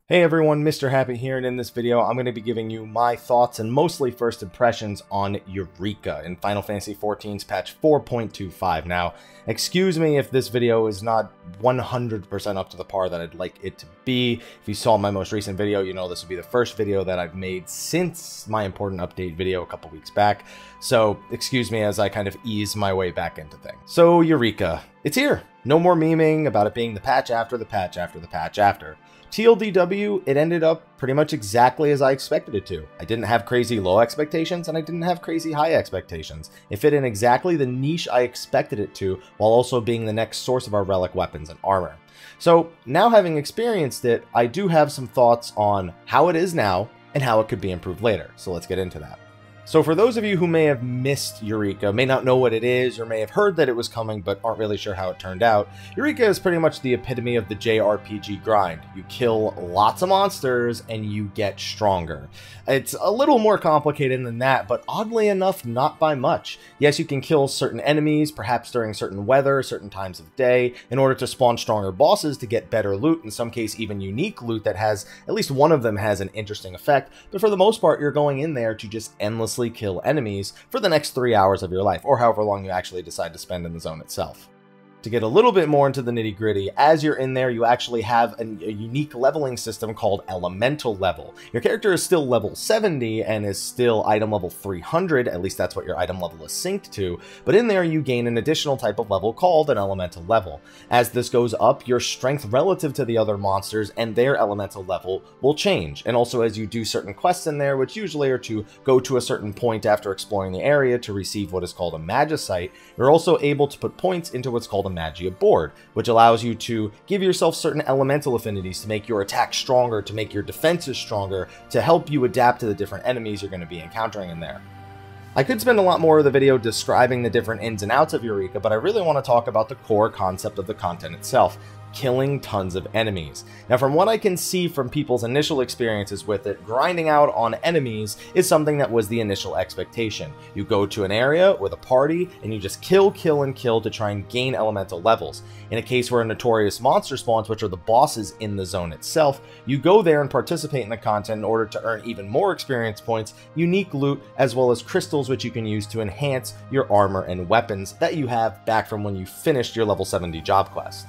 Hey everyone, Mr. Happy here, and in this video I'm going to be giving you my thoughts and mostly first impressions on Eureka in Final Fantasy XIV's patch 4.25. Now, excuse me if this video is not 100% up to the par that I'd like it to be. If you saw my most recent video, you know this will be the first video that I've made since my important update video a couple weeks back. So, excuse me as I kind of ease my way back into things. So, Eureka. It's here. No more memeing about it being the patch after the patch after the patch after. TLDW, it ended up pretty much exactly as I expected it to. I didn't have crazy low expectations, and I didn't have crazy high expectations. It fit in exactly the niche I expected it to, while also being the next source of our relic weapons and armor. So, now having experienced it, I do have some thoughts on how it is now, and how it could be improved later. So let's get into that. So for those of you who may have missed Eureka, may not know what it is, or may have heard that it was coming but aren't really sure how it turned out, Eureka is pretty much the epitome of the JRPG grind. You kill lots of monsters and you get stronger. It's a little more complicated than that, but oddly enough, not by much. Yes, you can kill certain enemies, perhaps during certain weather, certain times of day, in order to spawn stronger bosses to get better loot, in some case even unique loot that has, at least one of them has an interesting effect, but for the most part you're going in there to just endlessly kill enemies for the next 3 hours of your life, or however long you actually decide to spend in the zone itself. To get a little bit more into the nitty-gritty, as you're in there, you actually have a unique leveling system called Elemental Level. Your character is still level 70 and is still item level 300, at least that's what your item level is synced to, but in there you gain an additional type of level called an Elemental Level. As this goes up, your strength relative to the other monsters and their Elemental Level will change, and also as you do certain quests in there, which usually are to go to a certain point after exploring the area to receive what is called a Magicite, you're also able to put points into what's called a Magia board, which allows you to give yourself certain elemental affinities to make your attack stronger, to make your defenses stronger, to help you adapt to the different enemies you're going to be encountering in there. I could spend a lot more of the video describing the different ins and outs of Eureka, but I really want to talk about the core concept of the content itself. Killing tons of enemies. Now, from what I can see from people's initial experiences with it, grinding out on enemies is something that was the initial expectation. You go to an area with a party, and you just kill, kill, and kill to try and gain elemental levels. In a case where a notorious monster spawns, which are the bosses in the zone itself, you go there and participate in the content in order to earn even more experience points, unique loot, as well as crystals which you can use to enhance your armor and weapons that you have back from when you finished your level 70 job quest.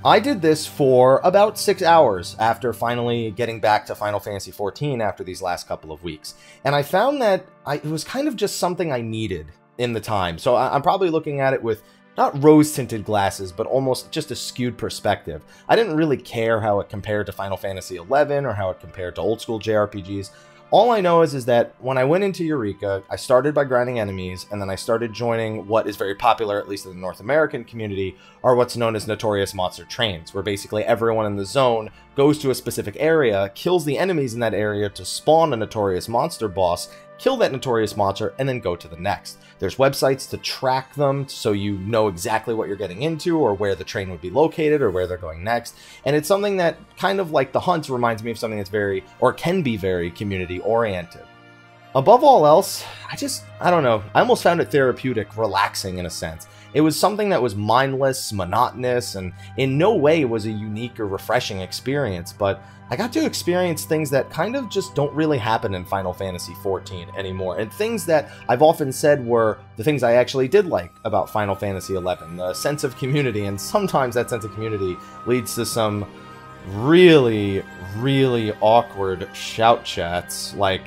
I did this for about 6 hours after finally getting back to Final Fantasy XIV after these last couple of weeks, and I found that it was kind of just something I needed in the time, so I'm probably looking at it with not rose-tinted glasses, but almost just a skewed perspective. I didn't really care how it compared to Final Fantasy XI or how it compared to old-school JRPGs. All I know is that when I went into Eureka, I started by grinding enemies, and then I started joining what is very popular, at least in the North American community, are what's known as Notorious Monster Trains, where basically everyone in the zone goes to a specific area, kills the enemies in that area to spawn a Notorious Monster boss, kill that Notorious Monster, and then go to the next. There's websites to track them so you know exactly what you're getting into or where the train would be located or where they're going next. And it's something that, kind of like the hunt, reminds me of something that's very, or can be very, community-oriented. Above all else, I don't know, I almost found it therapeutic, relaxing in a sense. It was something that was mindless, monotonous, and in no way was a unique or refreshing experience, but I got to experience things that kind of just don't really happen in Final Fantasy XIV anymore, and things that I've often said were the things I actually did like about Final Fantasy XI, the sense of community, and sometimes that sense of community leads to some really, really awkward shout chats, like,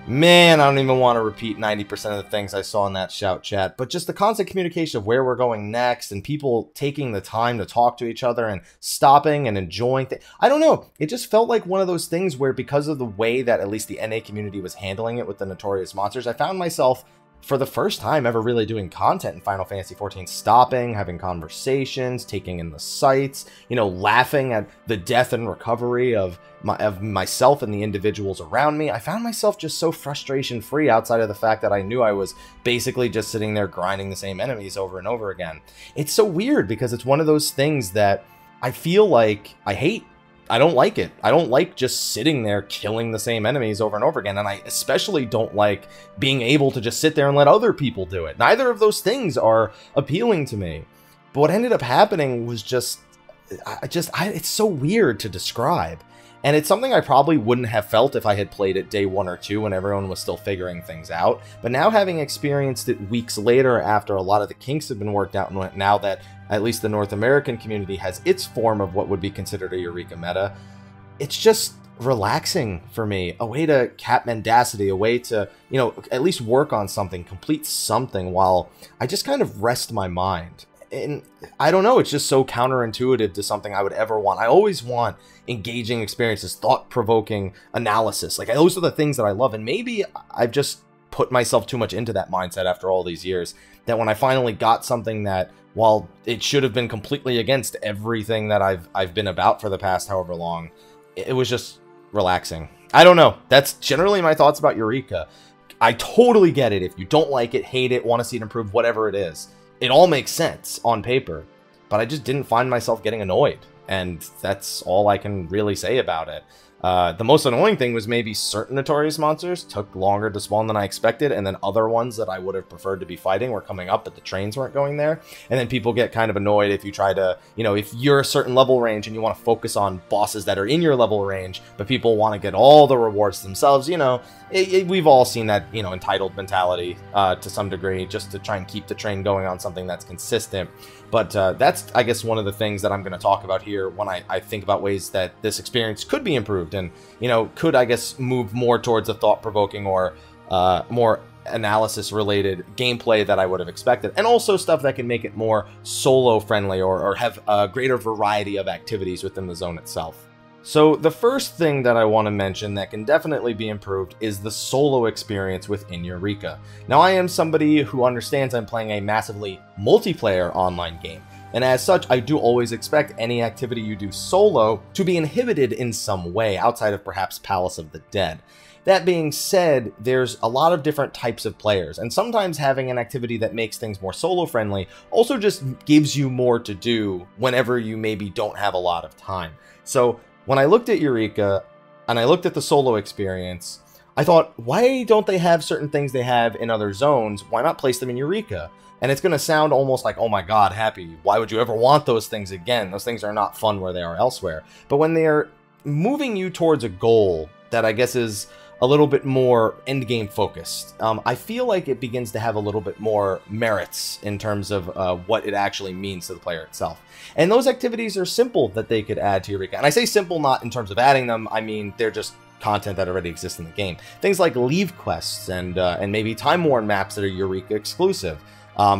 man, I don't even want to repeat 90% of the things I saw in that shout chat, but just the constant communication of where we're going next and people taking the time to talk to each other and stopping and enjoying things. I don't know. It just felt like one of those things where, because of the way that at least the NA community was handling it with the Notorious Monsters, I found myself, for the first time ever really doing content in Final Fantasy XIV, stopping, having conversations, taking in the sights, you know, laughing at the death and recovery of myself and the individuals around me. I found myself just so frustration-free outside of the fact that I knew I was basically just sitting there grinding the same enemies over and over again. It's so weird because it's one of those things that I feel like I hate. I don't like it. I don't like just sitting there killing the same enemies over and over again, and I especially don't like being able to just sit there and let other people do it. Neither of those things are appealing to me. But what ended up happening was it's so weird to describe. And it's something I probably wouldn't have felt if I had played it day 1 or 2 when everyone was still figuring things out. But now having experienced it weeks later after a lot of the kinks have been worked out, and now that at least the North American community has its form of what would be considered a Eureka meta, it's just relaxing for me. A way to cap mendacity, a way to, you know, at least work on something, complete something while I just kind of rest my mind. And I don't know, it's just so counterintuitive to something I would ever want. I always want engaging experiences, thought-provoking analysis. Like, those are the things that I love, and maybe I've just put myself too much into that mindset after all these years, that when I finally got something that, while it should have been completely against everything that I've been about for the past however long, it was just relaxing. I don't know. That's generally my thoughts about Eureka. I totally get it. If you don't like it, hate it, want to see it improve, whatever it is, it all makes sense on paper, but I just didn't find myself getting annoyed, and that's all I can really say about it. The most annoying thing was maybe certain notorious monsters took longer to spawn than I expected, and then other ones that I would have preferred to be fighting were coming up, but the trains weren't going there. And then people get kind of annoyed if you try to, you know, if you're a certain level range and you want to focus on bosses that are in your level range, but people want to get all the rewards themselves, you know, we've all seen that, you know, entitled mentality to some degree, just to try and keep the train going on something that's consistent. But that's, I guess, one of the things that I'm going to talk about here when I think about ways that this experience could be improved and, you know, could, I guess, move more towards a thought-provoking or more analysis-related gameplay that I would have expected. And also stuff that can make it more solo-friendly or have a greater variety of activities within the zone itself. So the first thing that I want to mention that can definitely be improved is the solo experience within Eureka. Now, I am somebody who understands I'm playing a massively multiplayer online game, and as such, I do always expect any activity you do solo to be inhibited in some way outside of perhaps Palace of the Dead. That being said, there's a lot of different types of players, and sometimes having an activity that makes things more solo-friendly also just gives you more to do whenever you maybe don't have a lot of time. So when I looked at Eureka, and I looked at the solo experience, I thought, why don't they have certain things they have in other zones? Why not place them in Eureka? And it's going to sound almost like, oh my god, Happy, why would you ever want those things again? Those things are not fun where they are elsewhere. But when they're moving you towards a goal that I guess is a little bit more endgame focused, I feel like it begins to have a little bit more merits in terms of what it actually means to the player itself. And those activities are simple that they could add to Eureka. And I say simple not in terms of adding them, I mean they're just content that already exists in the game. Things like leave quests and maybe time-worn maps that are Eureka exclusive.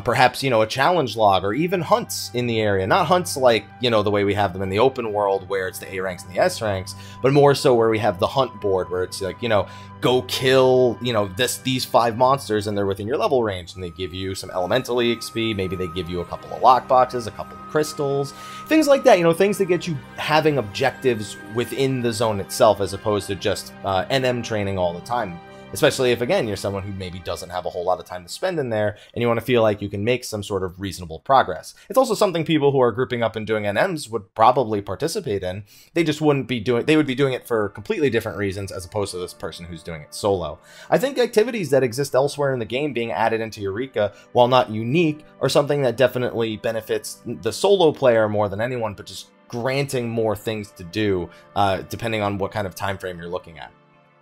Perhaps, you know, a challenge log, or even hunts in the area. Not hunts like, you know, the way we have them in the open world where it's the A ranks and the S ranks, but more so where we have the hunt board where it's like, you know, go kill, you know, these 5 monsters and they're within your level range, and they give you some elemental XP, maybe they give you a couple of lockboxes, a couple of crystals, things like that, you know, things that get you having objectives within the zone itself as opposed to just NM training all the time. Especially if, again, you're someone who maybe doesn't have a whole lot of time to spend in there, and you want to feel like you can make some sort of reasonable progress. It's also something people who are grouping up and doing NMs would probably participate in. They just wouldn't be doing, they would be doing it for completely different reasons as opposed to this person who's doing it solo. I think activities that exist elsewhere in the game being added into Eureka, while not unique, are something that definitely benefits the solo player more than anyone, but just granting more things to do, depending on what kind of time frame you're looking at.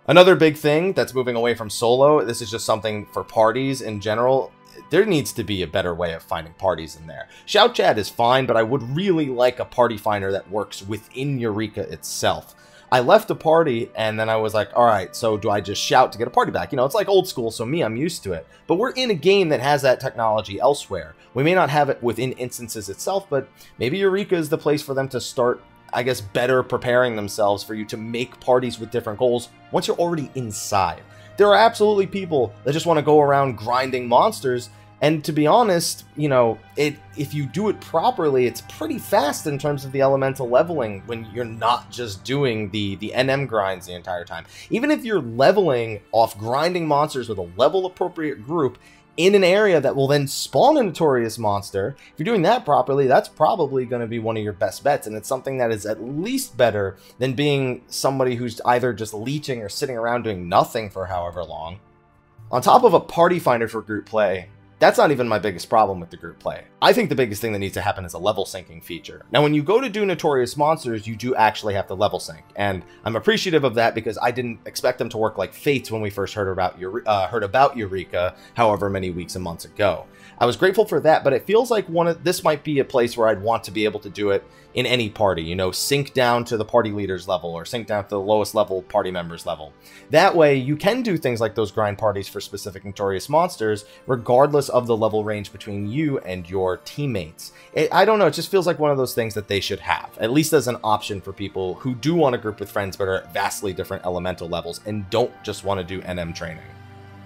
Another big thing that's moving away from solo, this is just something for parties in general, there needs to be a better way of finding parties in there. Shout chat is fine, but I would really like a party finder that works within Eureka itself. I left a party, and then I was like, alright, so do I just shout to get a party back? You know, it's like old school, so me, I'm used to it. But we're in a game that has that technology elsewhere. We may not have it within instances itself, but maybe Eureka is the place for them to start, I guess, better preparing themselves for you to make parties with different goals once you're already inside. There are absolutely people that just want to go around grinding monsters, and to be honest, you know, if you do it properly, it's pretty fast in terms of the elemental leveling when you're not just doing the NM grinds the entire time. Even if you're leveling off grinding monsters with a level appropriate group in an area that will then spawn a notorious monster, if you're doing that properly, that's probably going to be one of your best bets, and it's something that is at least better than being somebody who's either just leeching or sitting around doing nothing for however long. On top of a party finder for group play, that's not even my biggest problem with the group play. I think the biggest thing that needs to happen is a level syncing feature. Now, when you go to do Notorious Monsters, you do actually have to level sync, and I'm appreciative of that because I didn't expect them to work like Fates when we first heard about Eureka however many weeks and months ago. I was grateful for that, but it feels like this might be a place where I'd want to be able to do it in any party, you know, sync down to the party leaders level or sync down to the lowest level party members level. That way you can do things like those grind parties for specific Notorious Monsters, regardless of the level range between you and your teammates. I don't know, it just feels like one of those things that they should have, at least as an option for people who do want to group with friends but are at vastly different elemental levels and don't just want to do NM training.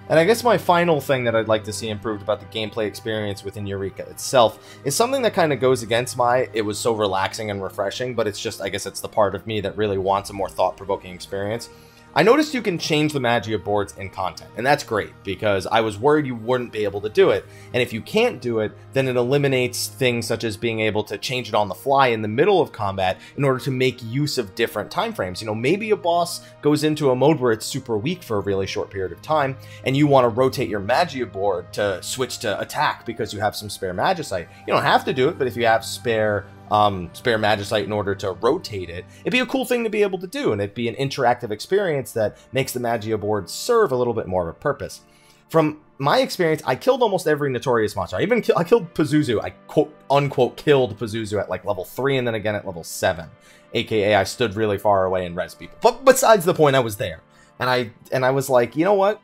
And I guess my final thing that I'd like to see improved about the gameplay experience within Eureka itself is something that kind of goes against it was so relaxing and refreshing, but it's just, I guess it's the part of me that really wants a more thought-provoking experience. I noticed you can change the Magia boards in content, and that's great, because I was worried you wouldn't be able to do it, and if you can't do it, then it eliminates things such as being able to change it on the fly in the middle of combat in order to make use of different time frames. You know, maybe a boss goes into a mode where it's super weak for a really short period of time, and you want to rotate your Magia board to switch to attack because you have some spare Magicite. You don't have to do it, but if you have spare Magicite in order to rotate it, it'd be a cool thing to be able to do, and it'd be an interactive experience that makes the Magia board serve a little bit more of a purpose. From my experience, I killed almost every Notorious Monster. I killed Pazuzu. I quote unquote killed Pazuzu at like level 3 and then again at level 7. AKA I stood really far away and res people. But besides the point, I was there. And I was like, you know what?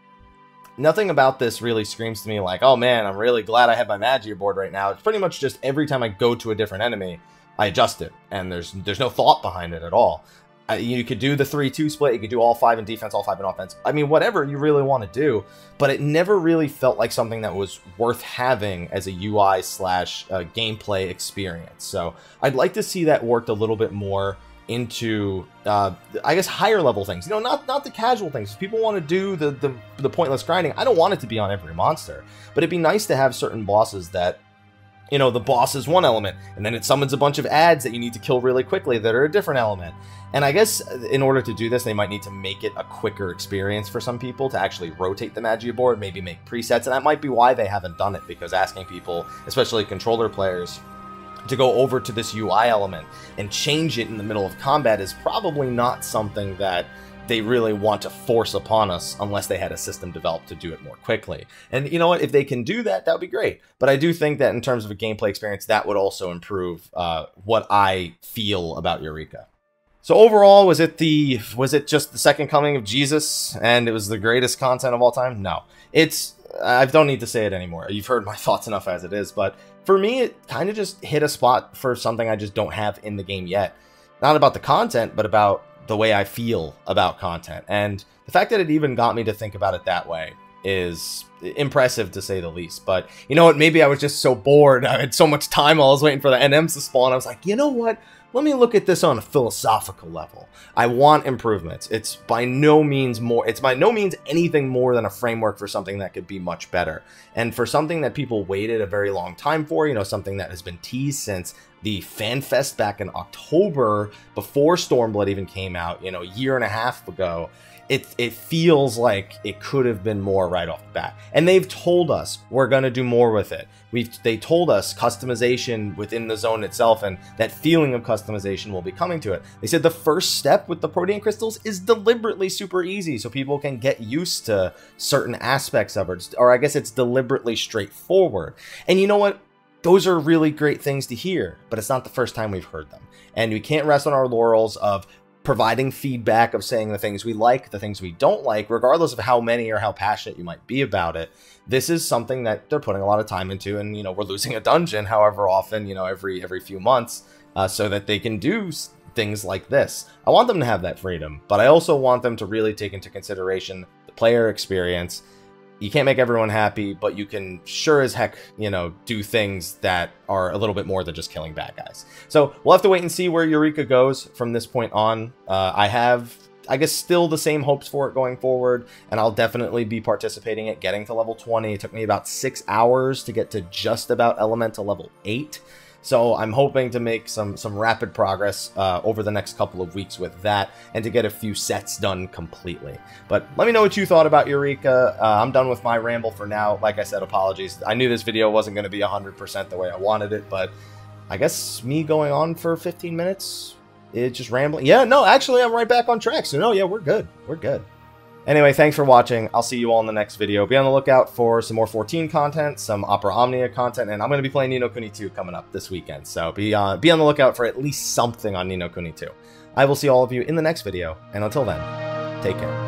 Nothing about this really screams to me like, oh man, I'm really glad I have my Magia board right now. It's pretty much just every time I go to a different enemy, I adjust it, and there's no thought behind it at all. You could do the 3-2 split, you could do all 5 in defense, all 5 in offense. I mean, whatever you really want to do, but it never really felt like something that was worth having as a UI / gameplay experience. So I'd like to see that worked a little bit more into, I guess, higher level things. You know, not the casual things. If people want to do the pointless grinding, I don't want it to be on every monster, but it'd be nice to have certain bosses that, you know, the boss is one element, and then it summons a bunch of ads that you need to kill really quickly that are a different element. And I guess in order to do this, they might need to make it a quicker experience for some people to actually rotate the Magia board, maybe make presets, and that might be why they haven't done it, because asking people, especially controller players, to go over to this UI element and change it in the middle of combat is probably not something that they really want to force upon us unless they had a system developed to do it more quickly. And you know what? If they can do that, that would be great. But I do think that in terms of a gameplay experience, that would also improve what I feel about Eureka. So overall, was it just the second coming of Jesus and it was the greatest content of all time? No. I don't need to say it anymore. You've heard my thoughts enough as it is, but for me, it kind of just hit a spot for something I just don't have in the game yet. Not about the content, but about the way I feel about content. And the fact that it even got me to think about it that way is impressive, to say the least. But you know what? Maybe I was just so bored. I had so much time while I was waiting for the NMs to spawn. I was like, you know what? Let me look at this on a philosophical level. I want improvements. It's by no means anything more than a framework for something that could be much better. And for something that people waited a very long time for, you know, something that has been teased since the FanFest back in October, before Stormblood even came out, you know, a year and a half ago, it feels like it could have been more right off the bat. And they've told us we're going to do more with it. They told us customization within the zone itself, and that feeling of customization will be coming to it. They said the first step with the Protean crystals is deliberately super easy so people can get used to certain aspects of it, or I guess it's deliberately straightforward. And you know what? Those are really great things to hear, but it's not the first time we've heard them. And we can't rest on our laurels of providing feedback, of saying the things we like, the things we don't like, regardless of how many or how passionate you might be about it. This is something that they're putting a lot of time into, and, you know, we're losing a dungeon however often, you know, every few months, so that they can do things like this. I want them to have that freedom, but I also want them to really take into consideration the player experience. You can't make everyone happy, but you can sure as heck, you know, do things that are a little bit more than just killing bad guys. So we'll have to wait and see where Eureka goes from this point on. I have, I guess, still the same hopes for it going forward, and I'll definitely be participating at getting to level 20. It took me about 6 hours to get to just about Elemental level 8. So I'm hoping to make some rapid progress over the next couple of weeks with that, and to get a few sets done completely. But let me know what you thought about Eureka. I'm done with my ramble for now. Like I said, apologies. I knew this video wasn't going to be 100% the way I wanted it, but I guess me going on for 15 minutes, it's just rambling. Yeah, no, actually, I'm right back on track. So no, yeah, we're good. We're good. Anyway, thanks for watching. I'll see you all in the next video. Be on the lookout for some more 14 content, some Opera Omnia content, and I'm going to be playing Ni no Kuni 2 coming up this weekend. So be on the lookout for at least something on Ni no Kuni 2. I will see all of you in the next video, and until then, take care.